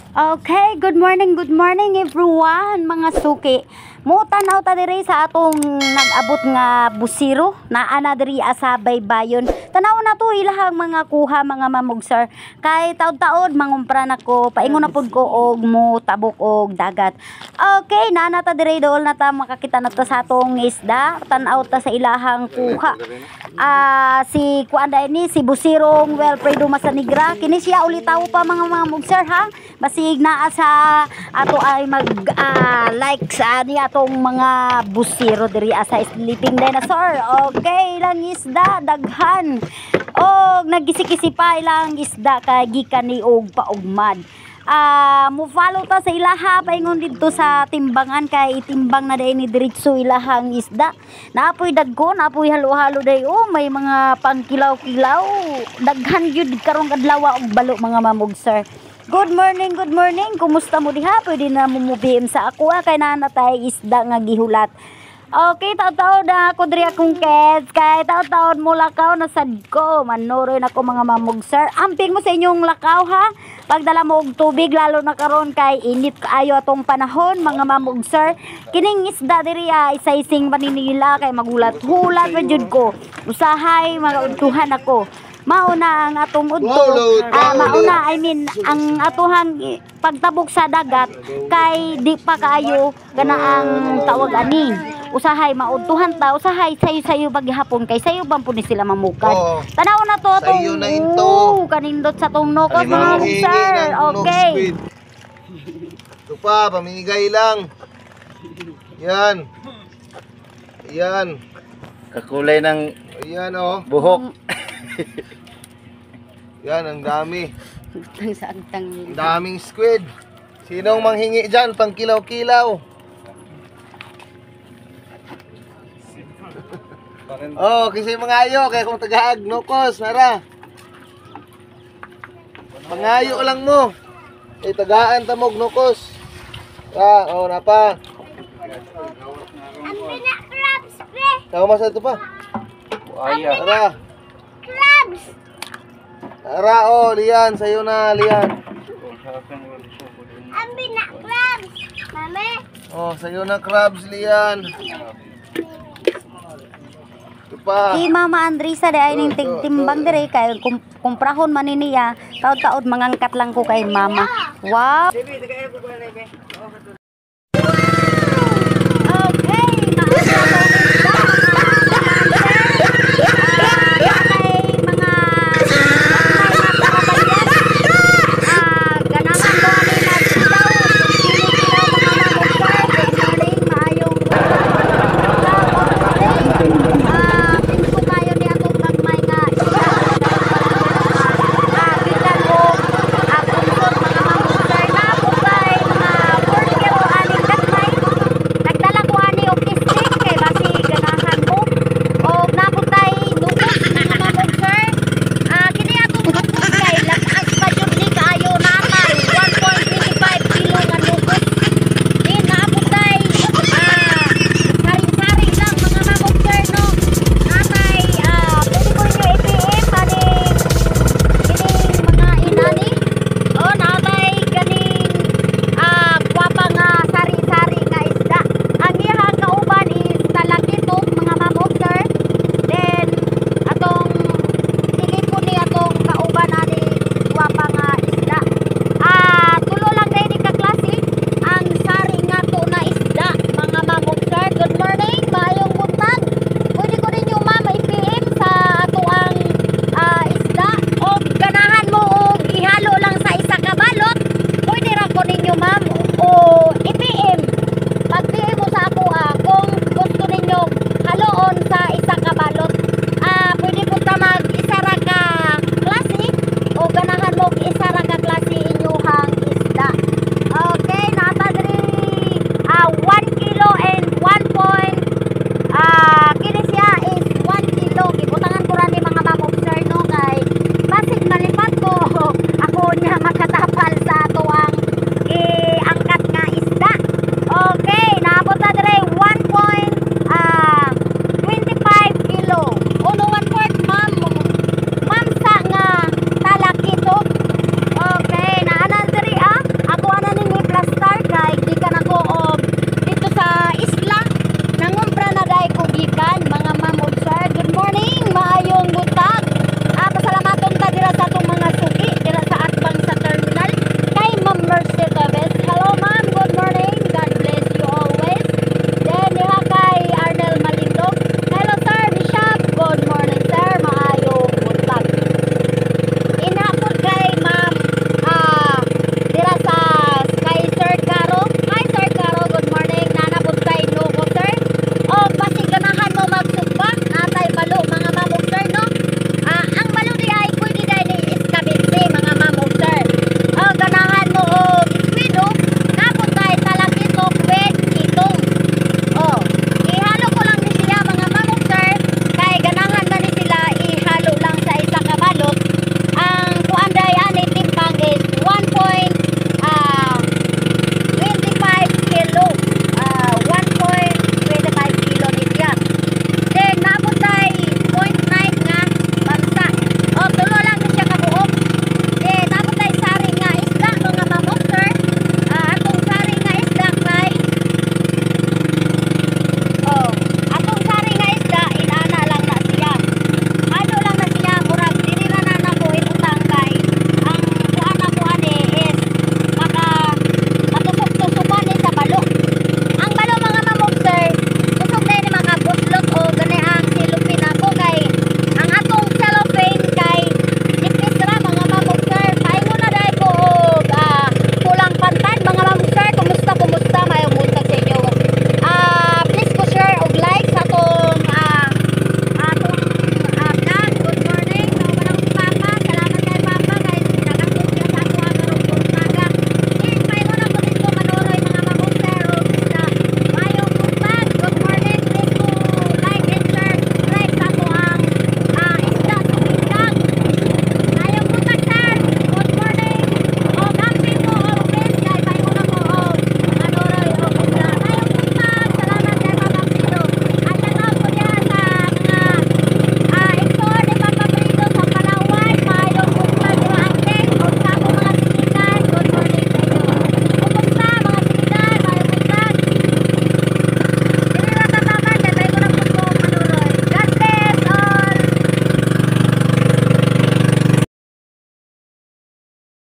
Okay, good morning everyone, mga suki. Mo tanaw ta diri sa atong nag-abot nga busiro na ana diri sa baybayon. Tanaw na to ilahang mga kuha mga mamugsar. Kay taod-taod mangumpra nako, paingon na pud ko og mo tabok og dagat. Okay, naana ta diri dool na ta makakita na ta sa atong isda. Tan-aw ta sa ilahang kuha. Si kuanda ini si busirong Wilfredo Masanigra. Kini siya ulitaw pa mga mamugsar ha. Basig naa sa ato ay mag like sa ni atong mga busiro diri sa sleeping dinosaur. Okay, ilang isda daghan. Og nagkisi-kisi pa ilang isda kay gikan ni og paugmad. Mo follow ta sa ilaha paingon didto sa timbangan kay itimbang na day ni diretso ilahang isda. Naapoy dagko, naapoy halo-halo day may mga pangkilaw-kilaw. Daghan gyud karong adlaw og balo mga mamugsar. Good morning, good morning. Kumusta mo diha? Pwede na mo mubihim sa ako kay nanatay isda nga gihulat. Okay, taon-taon na ako diri akong kids. Kay taon-taon mo lakaw na sad ko. Manuroy na ko mga mamugsar. Amping mo sa inyong lakaw ha. Pagdala mo og tubig lalo na karon kay init kaayo atong panahon mga mamugsar. Kining isda diri isa-ising paninila kay magulat-hulat ra jud ko. Usahay mga udtuhan ako. Mauna ang atong udto, mauna ang atuhang pagtabok sa dagat kay di pa kaayo kana ang tawag ani. Usahay maudtuhan ta, usahay sayo-sayo bagihapon kay sayo bang pud sila mamukad. Tanaw na to tong kanindot sa tong nokos mga sir. Okay. Ito pa, pamimigay lang. Yan. Yan. Kakulay ng Ayan oh. buhok. Yan, ang dami. Ang Daming squid. Sinong manghingi dyan? Pang kilaw-kilaw. Kasi mga ayo. Kaya kung tagaag, nokos, nara. Pangayo lang mo. Tagaan tamog, nokos. Napa. Ang crabs, pre! Tama mas ito pa. Buaya. Tara. Crabs! Tara, Lian. Sa'yo na, Lian. Ang crabs! Mami! Sa'yo na crabs, Lian. Ito pa. Si Mama Andrisa de ay ning tigtimbang dire kay kumprahon man niya taod-taod mangangkat lang ko kay Mama. Wow.